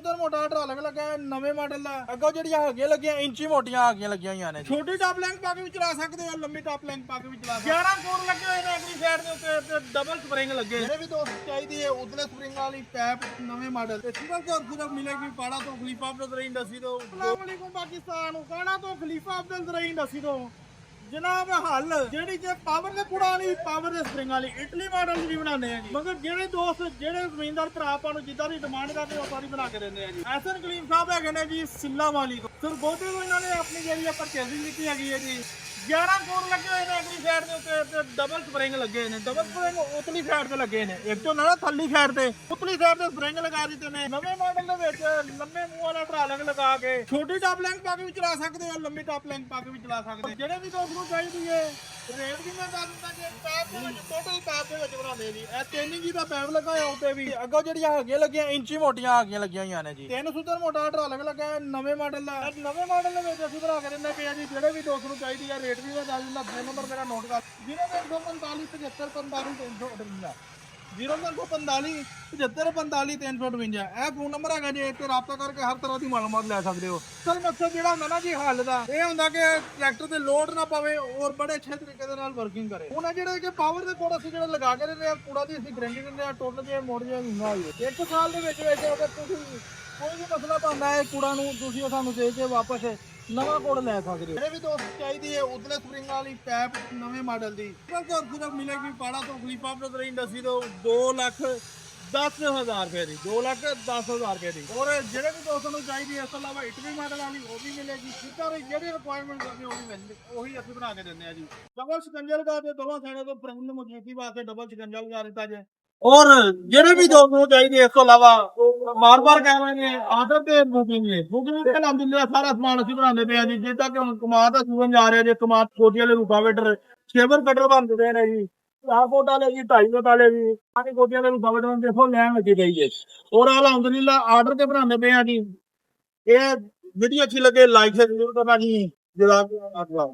Footer ਮੋਟਾ ਢਾਲਕ ਲੱਗਾ ਨਵੇਂ ਮਾਡਲ ਦਾ। ਅੱਗੋਂ ਜਿਹੜੀਆਂ ਹੈਗੀਆਂ ਲੱਗੀਆਂ ਇੰਚੀ ਮੋਟੀਆਂ ਹੈਗੀਆਂ ਲੱਗੀਆਂ ਹੋਈਆਂ ਨੇ। ਛੋਟੀ ਟਾਪ ਲੈਂਕ ਪਾ ਕੇ ਵੀ ਚਲਾ ਸਕਦੇ ਹੋ, ਲੰਮੀ ਟਾਪ ਲੈਂਕ ਪਾ ਕੇ ਵੀ ਚਲਾ ਸਕਦੇ ਹੋ। 11 ਕੋਰ ਲੱਗੇ ਹੋਏ ਨੇ ਅਗਲੀ ਸਾਈਡ ਦੇ ਉੱਤੇ ਤੇ ਡਬਲ ਸਪਰਿੰਗ ਲੱਗੇ। ਜਿਹੜੇ ਵੀ ਦੋਸਤ ਚਾਹੀਦੀ ਹੈ ਉਤਲੇ ਸਪਰਿੰਗ ਵਾਲੀ ਪੈਪ ਨਵੇਂ ਮਾਡਲ ਤੇ ਸਿਰਫ ਮਿਲੇਗੀ ਪਾੜਾ ਤੋਂ ਖਲੀਫਾ ਅਬਦੁਲ ਰਹੀਮ ਇੰਡਸਟਰੀ ਤੋਂ। अस्सलाम वालेकुम पाकिस्तान काड़ा तो खलीफा अब्दुल रहीम इंडस्ट्री तो जनाब हल ਜਿਹੜੀ ਜੇ ਪਾਵਰ ਦੇ ਪੁੜਾ ਵਾਲੀ ਪਾਵਰ ਦੇ ਸਪਰਿੰਗ ਵਾਲੀ ਇਟਲੀ ਮਾਡਲ ਵੀ ਬਣਾਉਂਦੇ ਆ ਜੀ। ਮਗਰ ਜਿਹੜੇ ਦੋਸਤ ਜਿਹੜੇ ਜ਼ਮੀਨਦਾਰ ਭਰਾ ਆਪਾਂ ਨੂੰ ਜਿੱਦਾਂ ਦੀ ਡਿਮਾਂਡ ਕਰਦੇ ਉਹ ਸਾਰੀ ਬਣਾ ਕੇ ਦਿੰਦੇ ਆ ਜੀ। ਐਸਨ ਕਲੀਮ ਸਾਹਿਬ ਹੈਗੇ ਨੇ ਜੀ ਸਿੱਲਾ ਵਾਲੀ ਤੋਂ। ਸਰ ਬਹੁਤੇ ਨੂੰ ਇਹਨਾਂ ਨੇ ਆਪਣੀ ਜਿਹੜੀ ਪਰਚੇਜ਼ਿੰਗ ਕੀਤੀ ਹੈਗੀ ਹੈ ਜੀ। 11 ਕੋਰ ਲੱਗੇ ਹੋਏ ਨੇ ਅਗਲੀ ਸਾਈਡ ਦੇ ਉੱਤੇ ਤੇ ਡਬਲ ਸਪਰਿੰਗ ਲੱਗੇ ਨੇ। ਡਬਲ ਸਪਰਿੰਗ ਉਤਲੀ ਸਾਈਡ ਤੇ ਲੱਗੇ ਨੇ, ਇੱਕ ਤੋਂ ਨਾ ਥੱਲੀ ਸਾਈਡ ਤੇ ਉਤਲੀ ਸਾਈਡ ਤੇ ਸਪਰਿੰਗ ਲਗਾ ਦਿੱਤੇ ਨੇ। ਨਵੇਂ ਮਾਡਲ ਦੇ ਵਿੱਚ ਲੰਮੇ ਮੂੰਹ ਵਾਲਾ ਢਾਲਕ ਲਗਾ ਕੇ ਛੋਟੀ ਟਾਪ ਲੈਂਕ ਪਾ ਕੇ ਵੀ ਚਲਾ ਸਕਦੇ ਹੋ, ਲੰਮੀ ਟਾਪ ਲੈਂਕ ਪਾ ਕੇ ਵੀ ਚਲਾ ਸਕਦੇ ਹੋ। ਜਿਹੜੇ ਵੀ ਦੋਸਤ ਨੂੰ ਚਾਹੀਦੀ ਹੈ ਰੇਟ ਵੀ ਮੈਂ ਦੱਸ ਦਿੰਦਾ ਕਿ ਪੈਪ ਦੇ ਵਿੱਚ ਟੋਟਲ ਪੈਪ ਦੇ ਵਿੱਚ ਬਣਾਉਂਦੇ ਜੀ। ਇਹ 3 ਇੰਚੀ ਦਾ ਪੈਪ ਲਗਾਇਆ ਉੱਤੇ ਵੀ। ਅੱਗੋਂ ਜਿਹੜੀਆਂ ਹੈਗੀਆਂ ਲੱਗੀਆਂ ਇੰਚੀ ਮੋਟੀਆਂ ਹੈਗੀਆਂ ਲੱਗੀਆਂ ਹੋਈਆਂ ਨੇ ਜੀ। 3 ਫੁੱਟਰ ਮੋਟਾ ਢਾਲਕ ਲੱਗਾ ਨਵੇਂ ਮਾਡਲ ਦਾ। ਨਵੇਂ ਮਾਡਲ ਦੇ ਵਿੱਚ ਅਸੀਂ ਬਣਾ ਕੇ ਦਿੰਦੇ ਪਏ ਆ ਜੀ। ਜਿਹੜੇ ਵੀ ਦੋਸਤ ਨੂੰ ਚਾਹੀਦੀ ਹੈ ਰੇਟ ਵੀ ਮੈਂ ਦੱਸ ਦਿੰਦਾ। ਨੰਬਰ ਮੇਰਾ ਨੋਟ ਕਰ 0345 75 358 0345 75 358। ਇਹ ਫੋਨ ਨੰਬਰ ਹੈਗਾ ਜੀ। ਇੱਥੇ ਰਾਬਤਾ ਕਰਕੇ ਹਰ ਤਰ੍ਹਾਂ ਦੀ ਮਾਲੂਮਾਤ ਲੈ ਸਕਦੇ ਹੋ। ਸਰ ਮਕਸਦ ਜਿਹੜਾ ਹੁੰਦਾ ਨਾ ਜੀ ਹੱਲ ਦਾ ਇਹ ਹੁੰਦਾ ਕਿ ਟਰੈਕਟਰ ਤੇ ਲੋਡ ਨਾ ਪਵੇ ਔਰ ਬੜੇ ਅੱਛੇ ਤਰੀਕੇ ਦੇ ਨਾਲ ਵਰਕਿੰਗ ਕਰੇ। ਹੁਣ ਜਿਹੜੇ ਕਿ ਪਾਵਰ ਦੇ ਕੋਡ ਅਸੀਂ ਜਿਹੜਾ ਲਗਾ ਕੇ ਦਿੰਦੇ ਆ ਕੂੜਾ ਦੀ ਅਸੀਂ ਗਰੰਟੀ ਦਿੰਦੇ ਆ। ਟੋਟਲ ਜੇ ਮੋੜ ਜੇ ਨਾ ਹੋਵੇ 1 ਸਾਲ ਦੇ ਵਿੱਚ ਅਗਰ ਤੁਸੀਂ ਕੋਈ ਵੀ ਮਸਲਾ ਪਾਉਂਦਾ ਹੈ ਕੂੜਾ ਨੂੰ ਤੁਸੀਂ ਸਾਨੂੰ ਦੇ ਕੇ ਵਾਪਸ ਨਵਾਂ ਕੋਡ ਲੈ ਸਕਦੇ ਹੋ। ਜਿਹੜੇ ਵੀ ਦੋਸਤ ਚਾਹੀਦੀ ਹੈ ਉਤਲੇ ਸਪਰਿੰਗ ਵਾਲੀ ਪੈਪ ਨਵੇਂ ਮਾਡਲ ਦੀ ਸਿਰਫ ਮਿਲੇਗੀ ਪਾੜਾ ਤੋਂ ਖਲੀਫਾ ਅਬਦੁਲ ਰਹੀਮ ਇੰਡਸਟਰੀ ਤੋਂ 2,10,000 ਰੁਪਏ ਦੀ। 2,10,000 ਰੁਪਏ ਦੀ। ਔਰ ਜਿਹੜੇ ਵੀ ਦੋਸਤ ਨੂੰ ਚਾਹੀਦੀ ਹੈ ਇਸ ਤੋਂ ਇਲਾਵਾ ਇਟਲੀ ਮਾਡਲ ਵਾਲੀ ਉਹ ਵੀ ਮਿਲੇਗੀ। ਜਿਹੜੀ ਰਿਕੁਆਇਰਮੈਂਟ ਕਰਨੀ ਉਹ ਵੀ ਮਿਲਦੀ, ਉਹੀ ਅਸੀਂ ਬਣਾ ਕੇ ਦਿੰਦੇ ਆ ਜੀ। ਡਬਲ ਸਕੰਜਾ ਲਗਾ ਕੇ ਦੋਵਾਂ ਸਾਈਡਾਂ ਤੋਂ ਫਰੰਟ ਨੂੰ ਮਜ਼ਬੂਤੀ ਵਾਸਤੇ ਡਬਲ ਸਕੰਜਾ ਲਗਾ ਦਿੱਤਾ ਜੇ। ਔਰ ਜਿਹੜੇ ਵੀ ਦੋਸਤ ਨੂੰ ਚਾਹੀਦੀ ਹੈ ਇਸ ਤੋਂ ਇਲਾਵਾ ਮਾਰ-ਮਾਰ ਕਹਿ ਰਹੇ ਨੇ ਆਰਡਰ ਤੇ ਬੁਕਿੰਗ ਤੇ ਅਲਹਮਦੁਲਿਲਾ ਸਾਰਾ ਸਮਾਨ ਅਸੀਂ ਬਣਾਉਂਦੇ ਪਏ ਆ ਜੀ। ਜਿੱਦਾਂ ਕਿ ਹੁਣ ਕਮਾਦ ਦਾ ਸੀਜ਼ਨ ਜਾ ਰਿਹਾ ਜੀ। ਕਮਾਦ ਕੋਟੀ ਵਾਲੇ ਰੂਟਾਵੇਟਰ ਸ਼ੇਵਰ ਕਟਰ ਬਣਦੇ ਨੇ ਜੀ। 4 ਫੁੱਟ ਵਾਲੇ ਜੀ 2.5 ਫੁੱਟ ਵਾਲੇ ਜੀ। ਆਹ ਕੋਟੀਆਂ ਦੇ ਰੂਟਾਵੇਟਰ ਦੇਖੋ ਲੈਣ ਲੱਗੀ ਪਈ ਹੈ। ਔਰ ਅਲਹਮਦੁਲਿਲਾ ਆਰਡਰ ਤੇ ਬਣਾਉਂਦੇ ਪਏ ਆ ਜੀ। ਇਹ ਵੀਡੀਓ ਅੱਛੀ ਲੱਗੇ ਲਾਈਕ ਜ਼ਰੂਰ ਕਰਨਾ ਜੀ। ਜਜ਼ਾਕ ਅੱਲਾਹ।